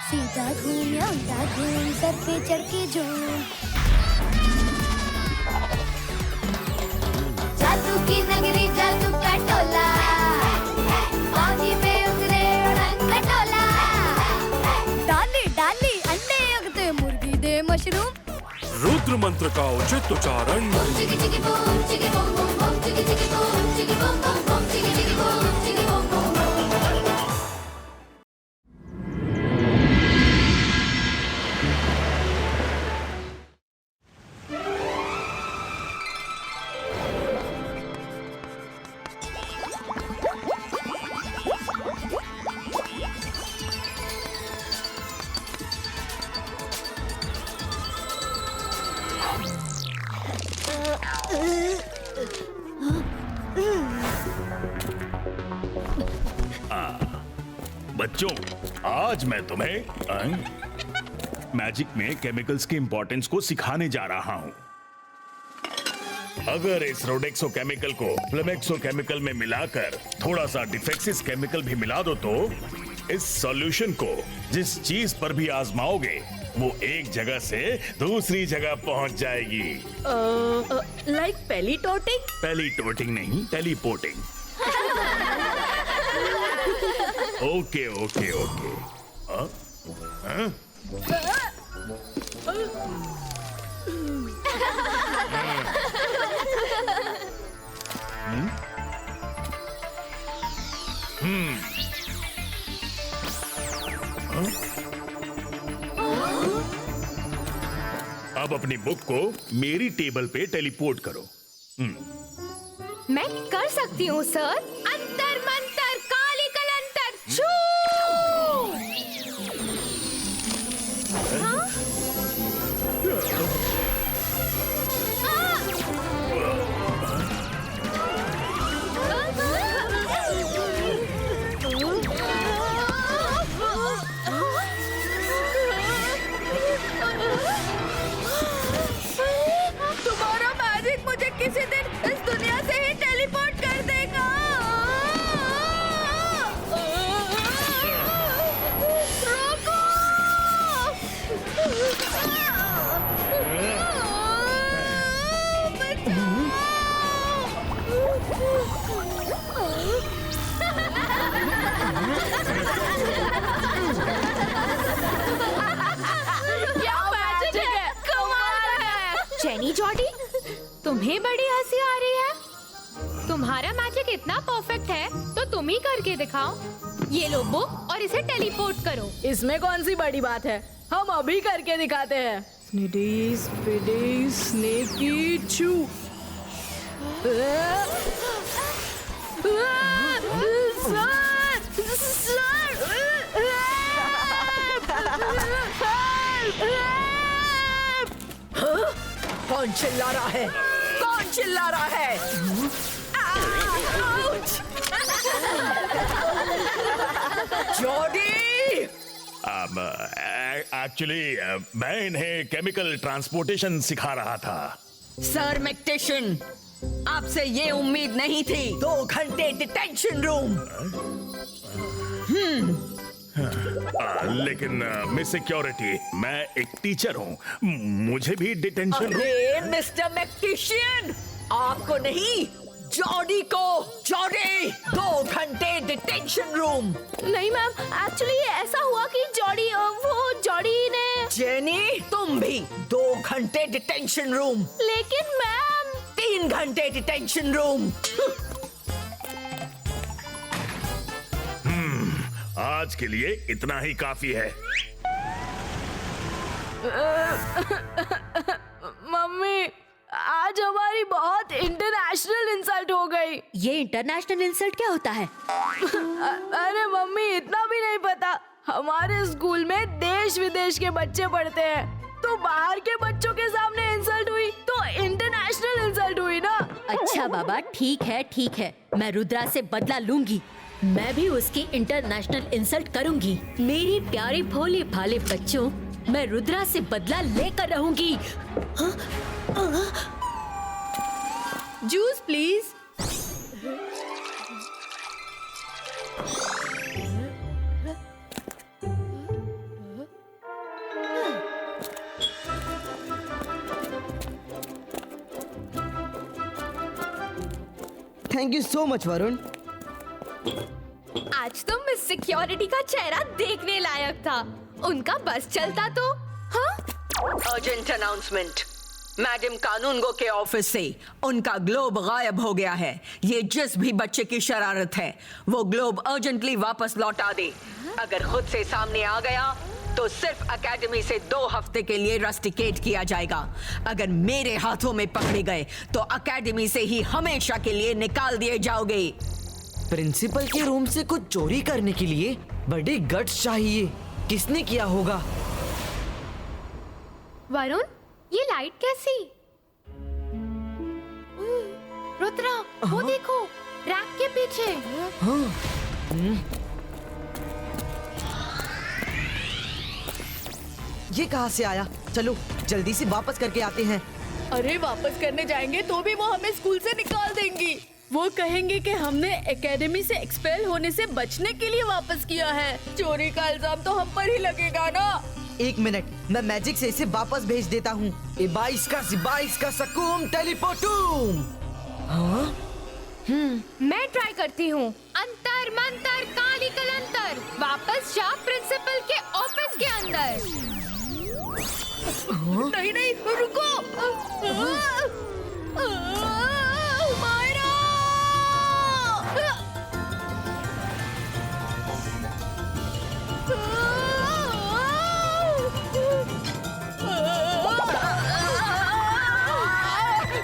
सीधा घूम या उल्टा घूम, सर पे चढ़ के झूम। जादू की नगरी, जादू का टोला, पानी पे उतरे उड़न खटोला। डाली डाली अंडे उगते, मुर्गी दे मशरूम। रुद्र मंत्र का उचित उच्चारण। चिकी चिकी बूम, चिकी बूम बूम बूम, चिकी चिकी बूम, चिकी बूम बूम बूम, चिकी चिकी बूम, चिकी बूम बूम बूम। बच्चों, आज मैं तुम्हें मैजिक में केमिकल्स की इंपॉर्टेंस को सिखाने जा रहा हूं। अगर इस रोडेक्सो केमिकल को फ्लेमेक्सो केमिकल में मिलाकर थोड़ा सा डिफेक्सिस केमिकल भी मिला दो तो इस सॉल्यूशन को जिस चीज पर भी आजमाओगे वो एक जगह से दूसरी जगह पहुंच जाएगी। लाइक पेलीटोटिंग? पेलीटोटिंग नहीं, टेलीपोर्टिंग। Okay okay okay. अब अपनी बुक को मेरी टेबल पे टेलीपोर्ट करो। मैं कर सकती हूँ सर। अंतर मंतर काली कलंतर छू। हाँ? तुम्हारा मैजिक मुझे किसी दिन इस दुनिया से ही टेलीपोर्ट कर देगा। रोको! क्या मैजिक है, कमाल है। जेनी जॉडी, तुम्हें बड़ी हंसी आ रही है? तुम्हारा मैजिक इतना परफेक्ट है तो तुम ही करके दिखाओ। ये लो बुक और इसे टेलीपोर्ट करो। इसमें कौन सी बड़ी बात है, हम अभी करके दिखाते हैं। स्निडी स्पिडी स्नेकी चू। कौन चिल्ला रहा है? कौन चिल्ला रहा है? जॉडी! एक्चुअली मैं इन्हें केमिकल ट्रांसपोर्टेशन सिखा रहा था। सर मैक्टेशन, आपसे ये उम्मीद नहीं थी। 2 घंटे डिटेंशन रूम। लेकिन मिस सिक्योरिटी, मैं एक टीचर हूँ, मुझे भी डिटेंशन रूम। अरे मिस्टर मैक्टिशियन, आपको नहीं, जॉडी को। जॉडी, 2 घंटे डिटेंशन रूम। नहीं मैम, एक्चुअली ऐसा हुआ कि जॉडी ने। जेनी, तुम भी 2 घंटे डिटेंशन रूम। लेकिन मैम। 3 घंटे डिटेंशन रूम। आज के लिए इतना ही काफी है। मम्मी, आज हमारी बहुत इंटरनेशनल इंसल्ट हो गई। ये इंटरनेशनल इंसल्ट क्या होता है? अरे मम्मी, इतना भी नहीं पता। हमारे स्कूल में देश विदेश के बच्चे पढ़ते हैं, तो बाहर के बच्चों के सामने इंसल्ट हुई तो इंटरनेशनल इंसल्ट हुई ना। अच्छा बाबा, ठीक है, मैं रुद्रा से बदला लूंगी। मैं भी उसकी इंटरनेशनल इंसल्ट करूंगी। मेरी प्यारे भोले भाले बच्चों, मैं रुद्रा से बदला लेकर रहूंगी। Juice please. Thank you so much Varun. आज तो मिस सिक्योरिटी का चेहरा देखने लायक था। उनका बस चलता तो। हाँ? Urgent announcement. मैडम कानूनगो के ऑफिस से उनका ग्लोब गायब हो गया है। ये जिस भी बच्चे की शरारत है वो ग्लोब अर्जेंटली वापस लौटा दे। अगर खुद से सामने आ गया तो सिर्फ एकेडमी से 2 हफ्ते के लिए रस्टिकेट किया जाएगा। अगर मेरे हाथों में पकड़े गए तो एकेडमी से ही हमेशा के लिए निकाल दिए जाओगे। प्रिंसिपल के रूम से कुछ चोरी करने के लिए बड़े गट्स चाहिए। किसने किया होगा? वरुण, ये लाइट कैसी? रुद्रा, वो देखो, रैक के पीछे। ये कहाँ से आया? चलो जल्दी से वापस करके आते हैं। अरे वापस करने जाएंगे तो भी वो हमें स्कूल से निकाल देंगी। वो कहेंगे कि हमने एकेडमी से एक्सपेल होने से बचने के लिए वापस किया है। चोरी का इल्जाम तो हम पर ही लगेगा ना। 1 मिनट, मैं मैजिक से इसे वापस भेज देता हूँ। 22 का सकूम टेलीपोर्टूम। हाँ? मैं ट्राई करती हूँ। अंतर मंतर काली कलंतर, वापस जा प्रिंसिपल के ऑफिस के अंदर। नहीं नहीं, रुको। मायरा!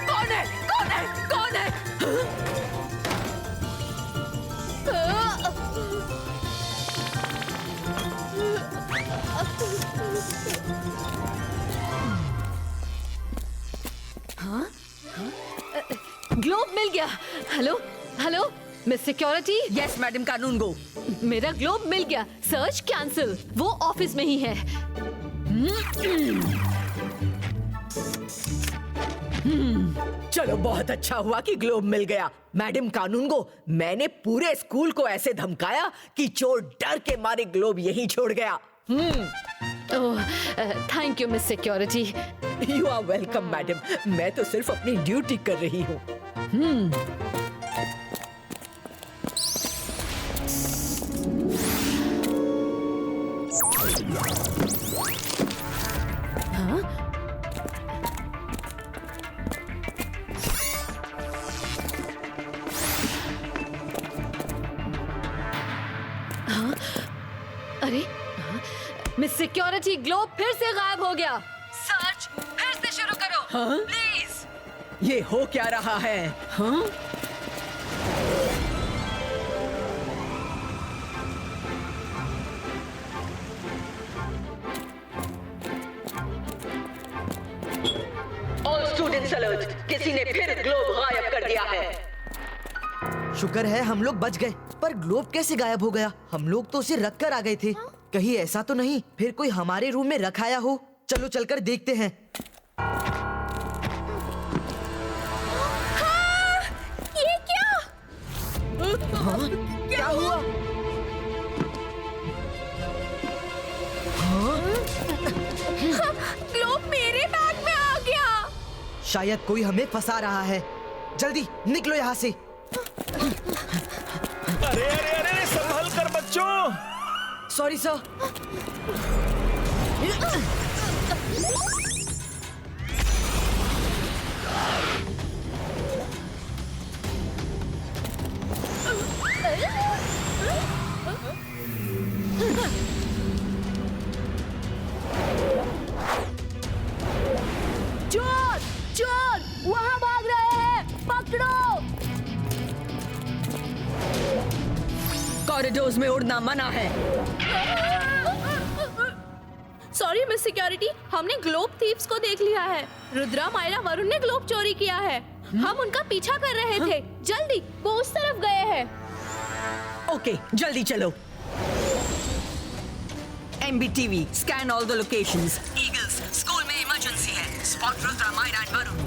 कौन है? कौन है? कौन है? ग्लोब मिल गया। Hello hello miss security. Yes madam Kanungo. मेरा ग्लोब मिल गया। Search cancel. वो ऑफिस में ही है। चलो बहुत अच्छा हुआ कि ग्लोब मिल गया। मैडम कानूनगो, मैंने पूरे स्कूल को ऐसे धमकाया कि चोर डर के मारे ग्लोब यहीं छोड़ गया। Thank you miss security. You are welcome madam. मैं तो सिर्फ अपनी ड्यूटी कर रही हूँ। अरे मिस सिक्योरिटी, ग्लोब फिर से गायब हो गया। सर्च फिर से शुरू करो। प्लीज। ये हो क्या रहा है? हाँ? ऑल स्टूडेंट्स अलर्ट, किसी ने फिर ग्लोब गायब कर दिया है। शुक्र है हम लोग बच गए, पर ग्लोब कैसे गायब हो गया? हम लोग तो उसे रख कर आ गए थे। कहीं ऐसा तो नहीं फिर कोई हमारे रूम में रखाया हो? चलो चलकर देखते हैं। ये क्या? क्या हुआ? ग्लोब मेरे बैग में आ गया। शायद कोई हमें फंसा रहा है। जल्दी निकलो यहाँ से। अरे अरे अरे, संभल कर बच्चों। Sorry sir. चोर! चोर! वहाँ भाग रहे हैं, पकड़ो! कॉरिडोर्स में उड़ना मना है। सॉरी मिस सिक्योरिटी, हमने ग्लोब थीव्स को देख लिया है। रुद्रा, मायरा, वरुण ने ग्लोब चोरी किया है। हम उनका पीछा कर रहे थे। जल्दी, वो उस तरफ गए हैं। ओके, जल्दी चलो। MBTV, scan all the locations. Eagles, school में इमरजेंसी है। Spot Rudra, Myra and Varun.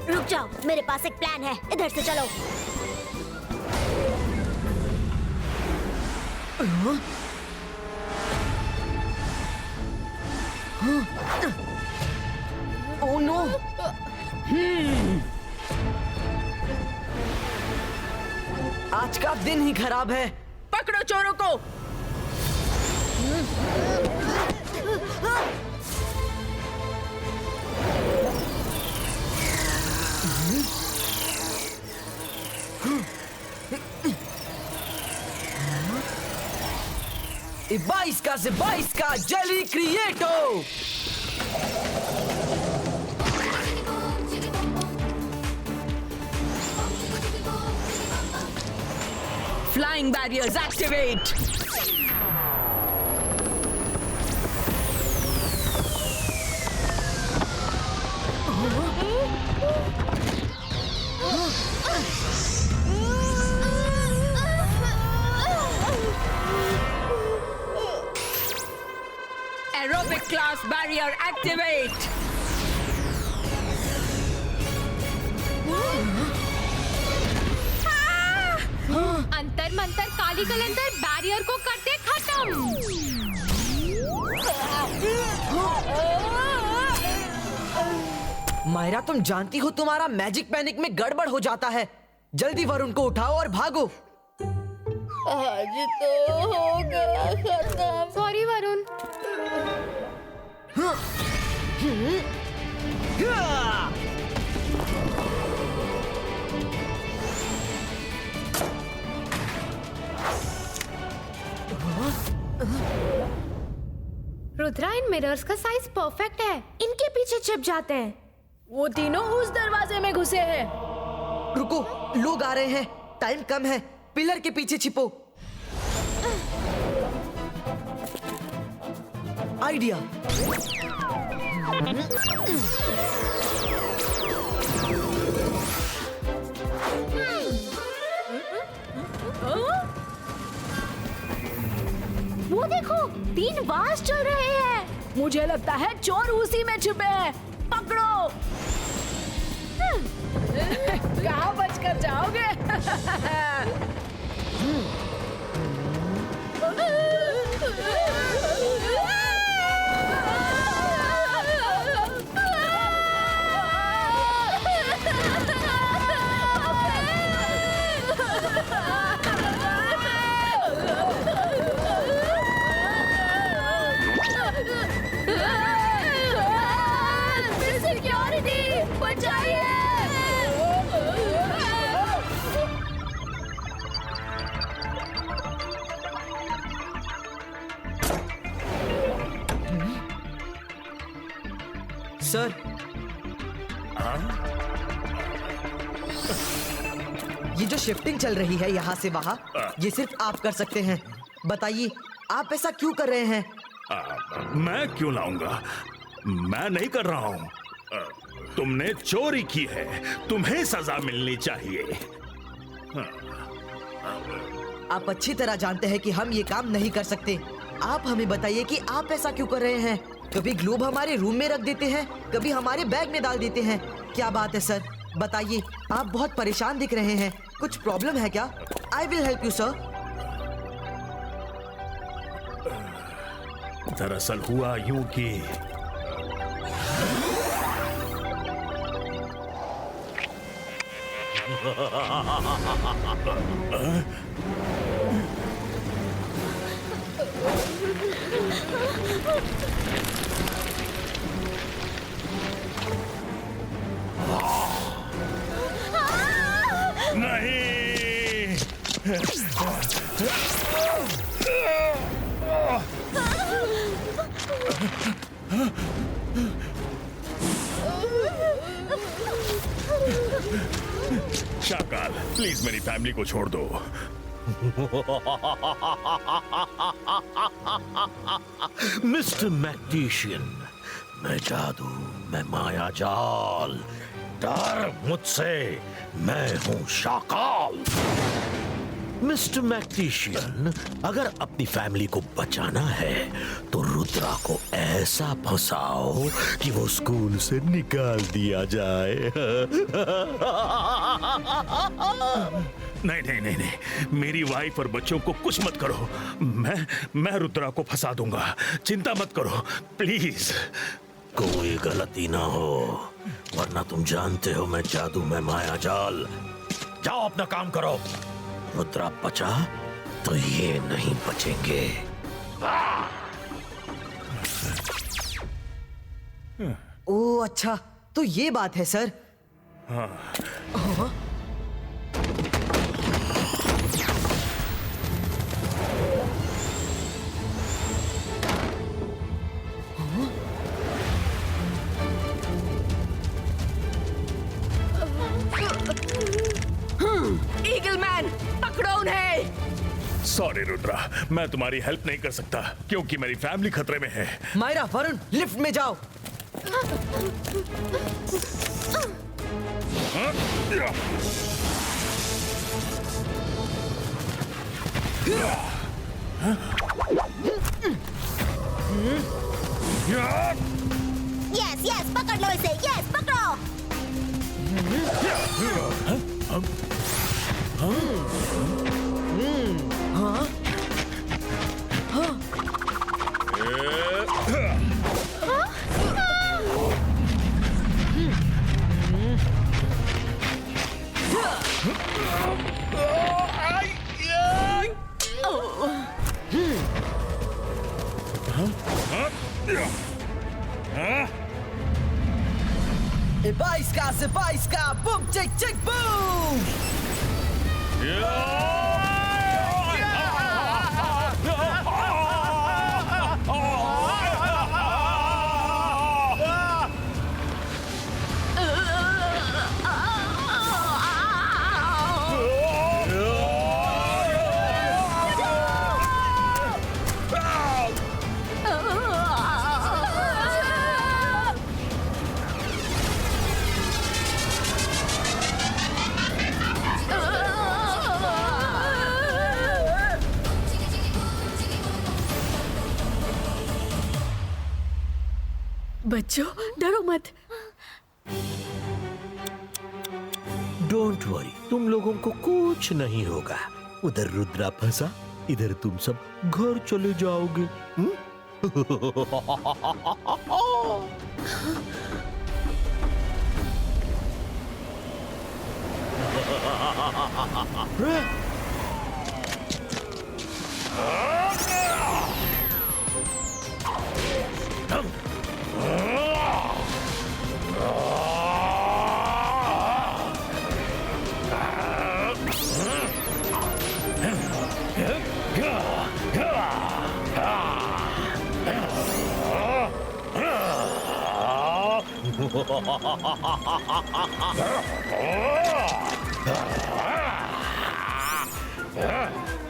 रुक जा। जाओ, मेरे पास एक प्लान है, इधर से चलो। Oh no! आज का दिन ही खराब है। पकड़ो चोरों को। Ibaiska Zibaiska Jelly Creato! Flying barriers activate. Aerobic class barrier activate. अंतर मंतर काली कलंदर बैरियर को करते खत्म। मायरा, तुम जानती हो तुम्हारा मैजिक पैनिक में गड़बड़ हो जाता है। जल्दी वरुण को उठाओ और भागो। आज तो हो गया खत्म। सॉरी वरुण। रुद्रा, इन मिरर्स का साइज परफेक्ट है, इनके पीछे छिप जाते हैं। वो तीनों उस दरवाजे में घुसे हैं। रुको, लोग आ रहे हैं, टाइम कम है, पिलर के पीछे छिपो। आइडिया। वो देखो, 3 वास चल रहे हैं। मुझे लगता है चोर उसी में छुपे हैं। पकड़ो। कहाँ बच कर जाओगे? सिक्योरिटी, बचाइए! सर, ये जो शिफ्टिंग चल रही है यहाँ से वहाँ, ये सिर्फ आप कर सकते हैं। बताइए, आप ऐसा क्यों कर रहे हैं? मैं क्यों लाऊंगा? मैं नहीं कर रहा हूँ। तुमने चोरी की है, तुम्हें सजा मिलनी चाहिए। आप अच्छी तरह जानते हैं कि हम ये काम नहीं कर सकते। आप हमें बताइए कि आप ऐसा क्यों कर रहे हैं? कभी ग्लोब हमारे रूम में रख देते हैं, कभी हमारे बैग में डाल देते हैं। क्या बात है सर? बताइए, आप बहुत परेशान दिख रहे हैं। कुछ प्रॉब्लम है क्या? I will help you sir. दरअसल हुआ यूं कि नहीं। शाकाल, प्लीज मेरी फैमिली को छोड़ दो। मिस्टर मैग्नीशियन, मैं जादू, मैं माया जाल, डर मुझसे, मैं हूं शाकाल। मिस्टर मैग्नीशियन, अगर अपनी फैमिली को बचाना है तो रुद्रा को ऐसा फंसाओ कि वो स्कूल से निकाल दिया जाए। नहीं नहीं नहीं नहीं, मेरी वाइफ और बच्चों को कुछ मत करो। मैं रुद्रा को फंसा दूंगा, चिंता मत करो प्लीज। कोई गलती ना हो, वरना तुम जानते हो मैं जादू में माया जाल। जाओ अपना काम करो। रुद्रा बचा तो ये नहीं बचेंगे। ओह अच्छा, तो ये बात है सर। हाँ। ईगल मैन, पकड़ो उन्हें। सॉरी रुद्रा, मैं तुम्हारी हेल्प नहीं कर सकता क्योंकि मेरी फैमिली खतरे में है। मायरा, वरुण, लिफ्ट में जाओ। यस यस, पकड़ लो इसे, यस पकड़ो। Sebaiska, boom, tick, tick, boom! बच्चों, डरो मत। डोंट वरी, तुम लोगों को कुछ नहीं होगा। उधर रुद्रा फंसा, इधर तुम सब घर चले जाओगे।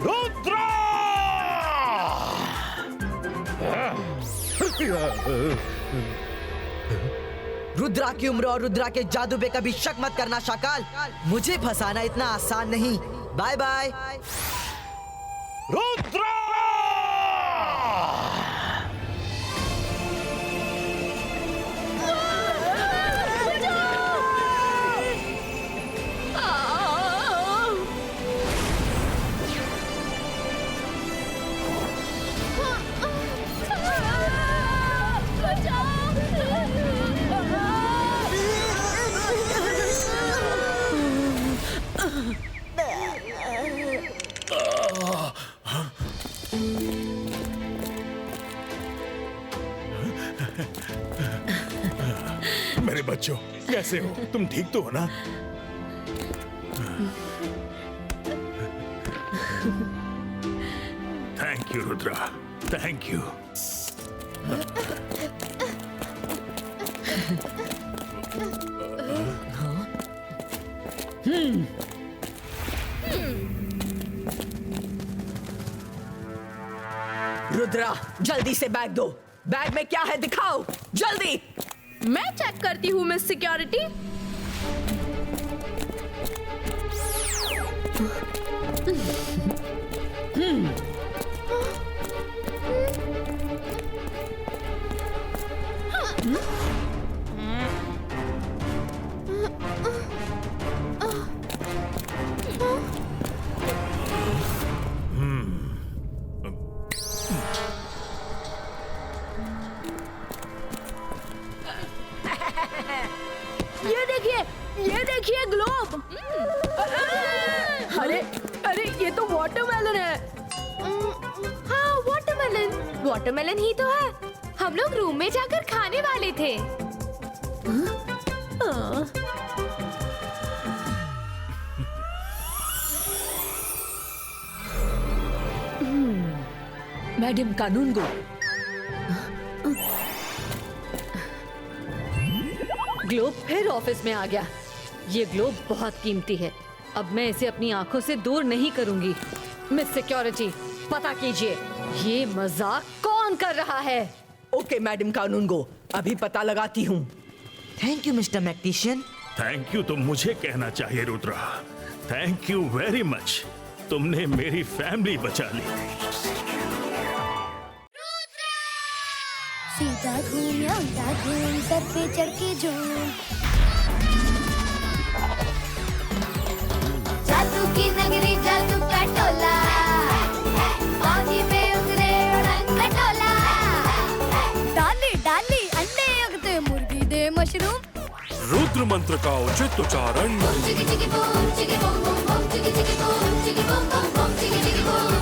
रुद्रा! रुद्रा की उम्र और रुद्रा के जादू पे कभी शक मत करना शाकाल। मुझे फंसाना इतना आसान नहीं। Bye bye. रुद्रा! मेरे बच्चों, कैसे हो? तुम ठीक तो हो ना? Thank you Rudra, thank you. Rudra, जल्दी से बैग दो। बैग में क्या है दिखाओ, जल्दी। मैं चेक करती हूँ मिस सिक्योरिटी। ये देखिए ग्लोब। अरे अरे ये तो वाटरमेलन है। हाँ वाटरमेलन, वाटरमेलन ही तो है। हम लोग रूम में जाकर खाने वाले थे। मैडम कानून गो, ग्लोब फिर ऑफिस में आ गया। ये ग्लोब बहुत कीमती है। अब मैं इसे अपनी आंखों से दूर नहीं करूंगी। मिस सिक्योरिटी, पता कीजिए ये मजाक कौन कर रहा है। ओके मैडम कानून गो, अभी पता लगाती हूँ। Thank you mister magician. Thank you तो मुझे कहना चाहिए Rudra. Thank you very much. तुमने मेरी फैमिली बचा ली। सीधा घूम या उल्टा घूम, सर पे चढ़ के झूम। जादू की नगरी, जादू का टोला, फौजी पे उतरे उड़न खटोला। डाली डाली अंडे उगते, मुर्गी दे मशरूम। रुद्र मंत्र का उचित उच्चारण। चिकी चिकी बूम, चिकी बूम बूम बूम, चिकी चिकी बूम, चिकी बूम बूम बूम, चिकी चिकी बूम।